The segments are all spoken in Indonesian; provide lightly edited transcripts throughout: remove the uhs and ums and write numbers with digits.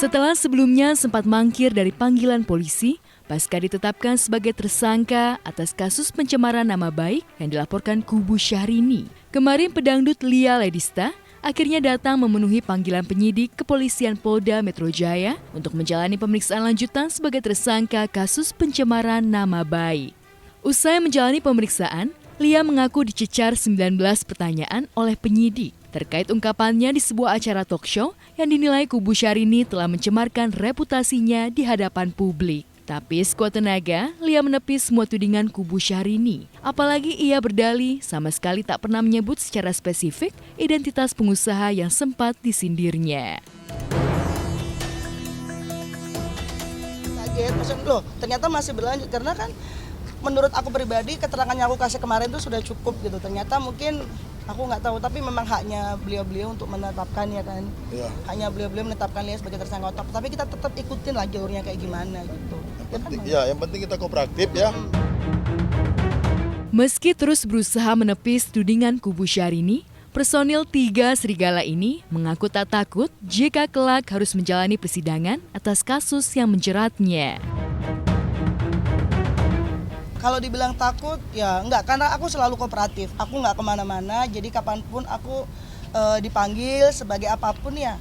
Setelah sebelumnya sempat mangkir dari panggilan polisi, pasca ditetapkan sebagai tersangka atas kasus pencemaran nama baik yang dilaporkan kubu Syahrini. Kemarin pedangdut Lia Ledista akhirnya datang memenuhi panggilan penyidik Kepolisian Polda Metro Jaya untuk menjalani pemeriksaan lanjutan sebagai tersangka kasus pencemaran nama baik. Usai menjalani pemeriksaan, Lia mengaku dicecar 19 pertanyaan oleh penyidik terkait ungkapannya di sebuah acara talk show yang dinilai kubu Syahrini telah mencemarkan reputasinya di hadapan publik. Tapi sekuat tenaga, Lia menepis semua tudingan kubu Syahrini. Apalagi ia berdalih sama sekali tak pernah menyebut secara spesifik identitas pengusaha yang sempat disindirnya. Kaget, maksudnya loh ternyata masih berlanjut karena kan menurut aku pribadi keterangan yang aku kasih kemarin itu sudah cukup gitu. Ternyata mungkin aku nggak tahu, tapi memang haknya beliau-beliau untuk menetapkan ya kan. Ya. Haknya beliau-beliau menetapkan Lia sebagai tersangka utama. Tapi kita tetap ikutin lah jalurnya kayak gimana gitu. Yang penting kita kooperatif ya. Meski terus berusaha menepis tudingan kubu Syahrini, personil 3 serigala ini mengaku tak takut jika kelak harus menjalani persidangan atas kasus yang menjeratnya. Kalau dibilang takut, ya enggak, karena aku selalu kooperatif. Aku nggak kemana-mana, jadi kapanpun aku dipanggil sebagai apapun ya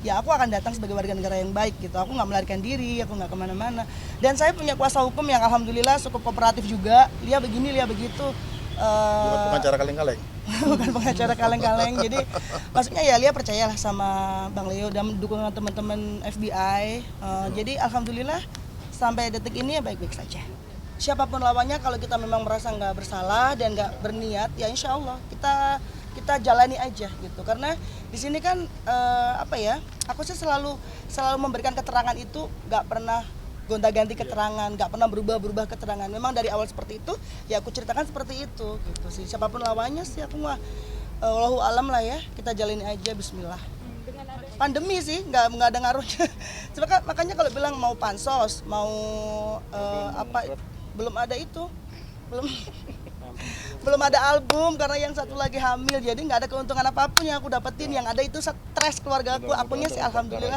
aku akan datang sebagai warga negara yang baik gitu. Aku nggak melarikan diri, aku nggak kemana-mana. Dan saya punya kuasa hukum yang alhamdulillah cukup kooperatif juga. Lia begini, Lia begitu. Bukan pengacara kaleng-kaleng. Bukan pengacara kaleng-kaleng. Jadi maksudnya ya Lia percayalah sama Bang Leo dan dukungan teman-teman FBI. Jadi alhamdulillah sampai detik ini ya baik-baik saja. Siapapun lawannya, kalau kita memang merasa nggak bersalah dan nggak berniat, ya insya Allah kita jalani aja gitu. Karena di sini kan aku sih selalu memberikan keterangan itu, nggak pernah gonta-ganti keterangan, nggak pernah berubah keterangan. Memang dari awal seperti itu, ya aku ceritakan seperti itu gitu sih. Siapapun lawannya sih aku mah Allahu alam lah ya, kita jalani aja, Bismillah. Pandemi sih nggak ada ngaruhnya. Makanya kalau bilang mau pansos, mau belum ada itu, belum ada album karena yang satu lagi hamil, jadi nggak ada keuntungan apapun yang aku dapetin. Yang ada itu stres keluarga akunya sih alhamdulillah.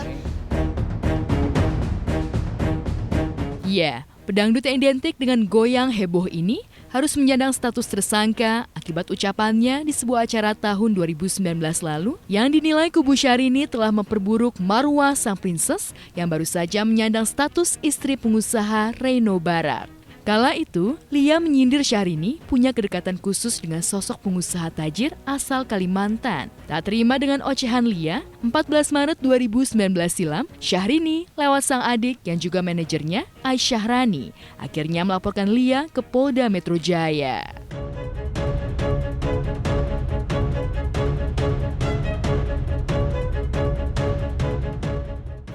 Ya, pedangdut yang identik dengan goyang heboh ini harus menyandang status tersangka akibat ucapannya di sebuah acara tahun 2019 lalu yang dinilai kubu Syahrini telah memperburuk marwah sang princess yang baru saja menyandang status istri pengusaha Reno Barat. Kala itu, Lia menyindir Syahrini punya kedekatan khusus dengan sosok pengusaha tajir asal Kalimantan. Tak terima dengan ocehan Lia, 14 Maret 2019 silam, Syahrini lewat sang adik yang juga manajernya, Aisyah Rani, akhirnya melaporkan Lia ke Polda Metro Jaya.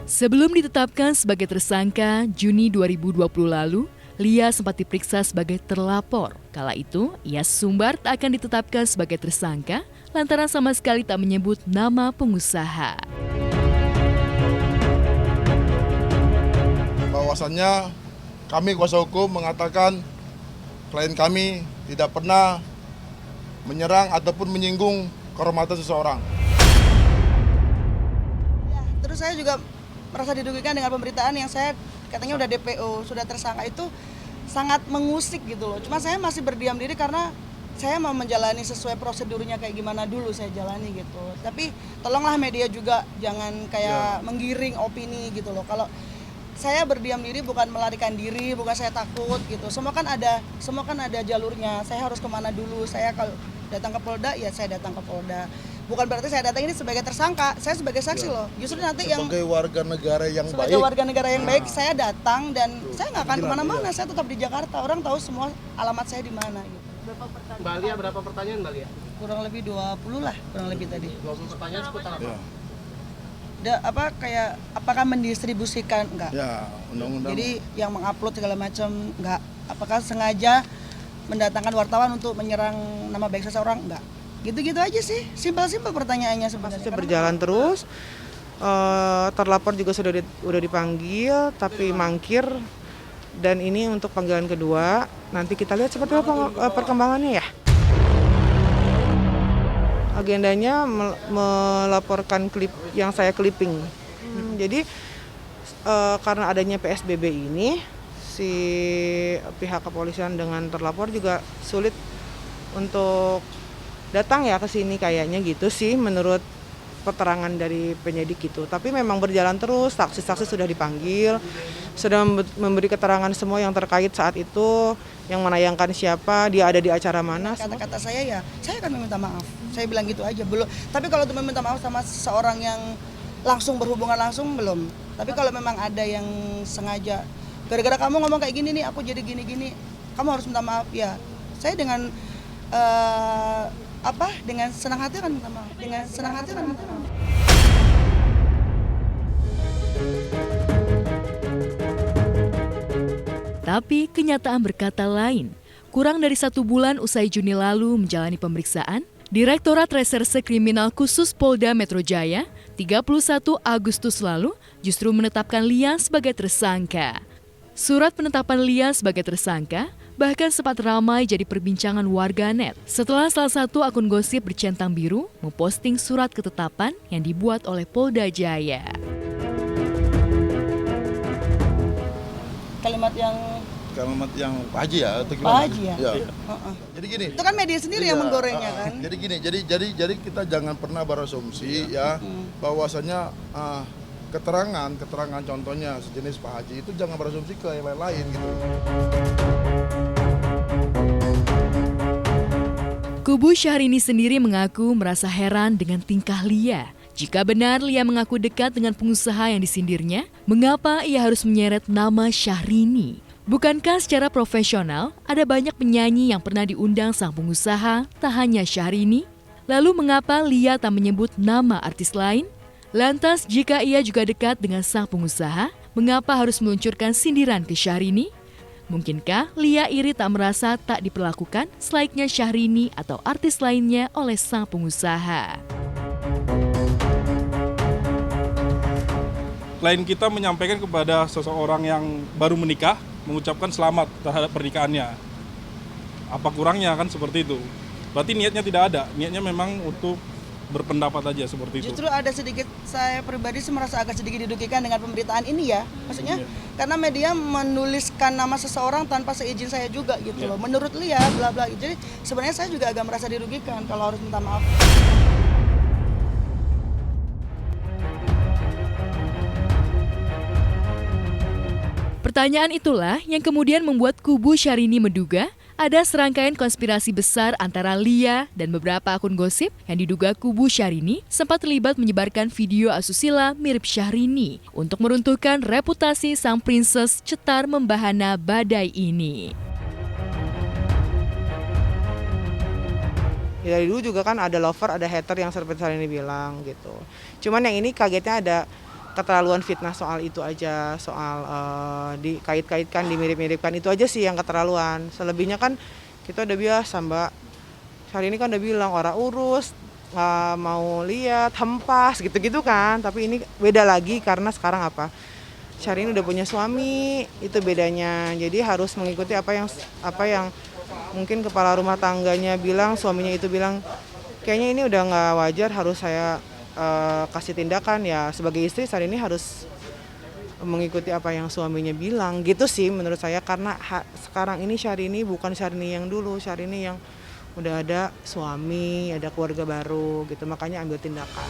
Sebelum ditetapkan sebagai tersangka Juni 2020 lalu, Lia sempat diperiksa sebagai terlapor. Kala itu, ia sumbar tak akan ditetapkan sebagai tersangka lantaran sama sekali tak menyebut nama pengusaha. Bahwasannya kami kuasa hukum mengatakan klien kami tidak pernah menyerang ataupun menyinggung kehormatan seseorang. Ya, terus saya juga merasa dirugikan dengan pemberitaan yang saya katanya udah DPO, sudah tersangka, itu sangat mengusik gitu loh. Cuma saya masih berdiam diri karena saya mau menjalani sesuai prosedurnya kayak gimana dulu saya jalani gitu. Tapi tolonglah media juga jangan kayak menggiring opini gitu loh. Kalau saya berdiam diri bukan melarikan diri, bukan saya takut gitu. Semua kan ada jalurnya. Saya harus kemana dulu. Saya kalau datang ke Polda ya saya datang ke Polda. Bukan berarti saya datang ini sebagai tersangka, saya sebagai saksi loh. Justru nanti sebagai warga negara yang baik. Sebagai warga negara yang baik, saya datang dan saya nggak akan kemana-mana. Saya tetap di Jakarta. Orang tahu semua alamat saya di mana gitu. Mbak Lia, berapa pertanyaan Mbak Lia? Kurang lebih 20 lah, kurang lebih tadi. 20 pertanyaan seputar apa? Ya. Apakah mendistribusikan? Enggak. Ya, undang-undang. Jadi yang mengupload segala macam enggak. Apakah sengaja mendatangkan wartawan untuk menyerang nama baik seseorang? Enggak. Gitu-gitu aja sih, simpel-simpel pertanyaannya sebenarnya. Berjalan terus, terlapor juga udah dipanggil, tapi mangkir. Dan ini untuk panggilan kedua, nanti kita lihat seperti apa perkembangannya ya. Agendanya melaporkan klip yang saya clipping. Jadi karena adanya PSBB ini, si pihak kepolisian dengan terlapor juga sulit untuk datang ya ke sini kayaknya gitu sih menurut keterangan dari penyidik gitu. Tapi memang berjalan terus, saksi-saksi sudah dipanggil, sudah memberi keterangan semua yang terkait saat itu, yang menayangkan siapa, dia ada di acara mana. Kata-kata saya ya, saya akan meminta maaf. Saya bilang gitu aja, belum. Tapi kalau untuk meminta maaf sama seseorang yang langsung berhubungan langsung belum. Tapi kalau memang ada yang sengaja, gara-gara kamu ngomong kayak gini nih, aku jadi gini-gini, kamu harus minta maaf ya. Saya dengan dengan senang hati akan minta maaf. Dengan senang hati akan minta maaf. Tapi kenyataan berkata lain. Kurang dari 1 bulan usai Juni lalu menjalani pemeriksaan, Direktorat Reserse Kriminal Khusus Polda Metro Jaya 31 Agustus lalu justru menetapkan Lia sebagai tersangka. Surat penetapan Lia sebagai tersangka bahkan sempat ramai jadi perbincangan warganet setelah salah satu akun gosip bercentang biru memposting surat ketetapan yang dibuat oleh Polda Jaya. Kalimat yang Pak Haji ya atau gimana? Pak Haji ya? Ya. Heeh. Jadi gini. Itu kan media sendiri yang menggorengnya kan. Jadi gini, jadi kita jangan pernah berasumsi ya bahwasanya keterangan contohnya sejenis Pak Haji itu jangan berasumsi ke yang lain gitu. Kubu Syahrini sendiri mengaku merasa heran dengan tingkah Lia. Jika benar Lia mengaku dekat dengan pengusaha yang disindirnya, mengapa ia harus menyeret nama Syahrini? Bukankah secara profesional ada banyak penyanyi yang pernah diundang sang pengusaha, tak hanya Syahrini? Lalu mengapa Lia tak menyebut nama artis lain? Lantas jika ia juga dekat dengan sang pengusaha, mengapa harus meluncurkan sindiran ke Syahrini? Mungkinkah Lia iri tak merasa tak diperlakukan selayaknya Syahrini atau artis lainnya oleh sang pengusaha? Klien kita menyampaikan kepada seseorang yang baru menikah, mengucapkan selamat terhadap pernikahannya. Apa kurangnya kan seperti itu. Berarti niatnya tidak ada, niatnya memang untuk berpendapat aja seperti itu. Justru ada sedikit, saya pribadi sih merasa agak sedikit didugikan dengan pemberitaan ini ya. Maksudnya karena media menuliskan nama seseorang tanpa seizin saya juga gitu loh. Menurut Lia bla bla. Jadi sebenarnya saya juga agak merasa dirugikan kalau harus minta maaf. Pertanyaan itulah yang kemudian membuat kubu Syahrini menduga ada serangkaian konspirasi besar antara Lia dan beberapa akun gosip yang diduga kubu Syahrini sempat terlibat menyebarkan video asusila mirip Syahrini untuk meruntuhkan reputasi sang princess cetar membahana badai ini. Ya, dari dulu juga kan ada lover, ada hater yang seperti Syahrini bilang gitu. Cuman yang ini kagetnya ada keterlaluan fitnah soal itu aja, soal dikait-kaitkan, dimirip-miripkan itu aja sih yang keterlaluan. Selebihnya kan kita udah biasa Mbak. Hari ini kan udah bilang orang urus, nggak mau lihat, hempas gitu-gitu kan. Tapi ini beda lagi karena sekarang apa? Syahrini udah punya suami, itu bedanya. Jadi harus mengikuti apa yang mungkin kepala rumah tangganya bilang, suaminya itu bilang, kayaknya ini udah nggak wajar, harus saya kasih tindakan ya. Sebagai istri Syahrini harus mengikuti apa yang suaminya bilang gitu sih menurut saya, karena sekarang ini Syahrini bukan Syahrini yang dulu, Syahrini yang udah ada suami, ada keluarga baru gitu, makanya ambil tindakan.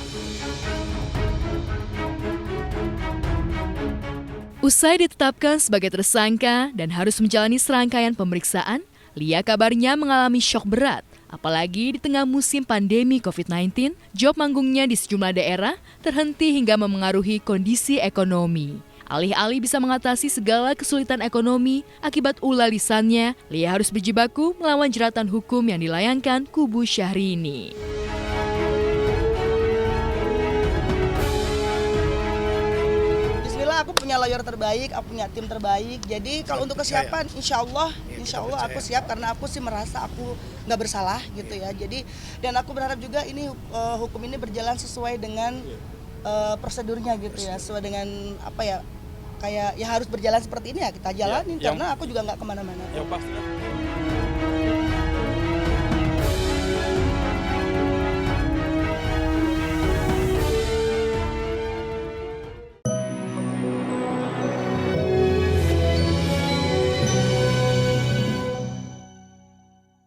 Usai ditetapkan sebagai tersangka dan harus menjalani serangkaian pemeriksaan, Lia kabarnya mengalami syok berat. Apalagi di tengah musim pandemi COVID-19, job manggungnya di sejumlah daerah terhenti hingga memengaruhi kondisi ekonomi. Alih-alih bisa mengatasi segala kesulitan ekonomi akibat ulah lisannya, Lia harus berjibaku melawan jeratan hukum yang dilayangkan kubu Syahrini. Aku punya lawyer terbaik, aku punya tim terbaik. Jadi kalau untuk kesiapan, insya Allah aku siap karena aku sih merasa aku nggak bersalah gitu ya. Jadi dan aku berharap juga ini hukum ini berjalan sesuai dengan prosedurnya gitu ya, sesuai dengan apa ya, kayak ya harus berjalan seperti ini ya kita jalanin karena aku juga nggak kemana-mana. Yang pasti.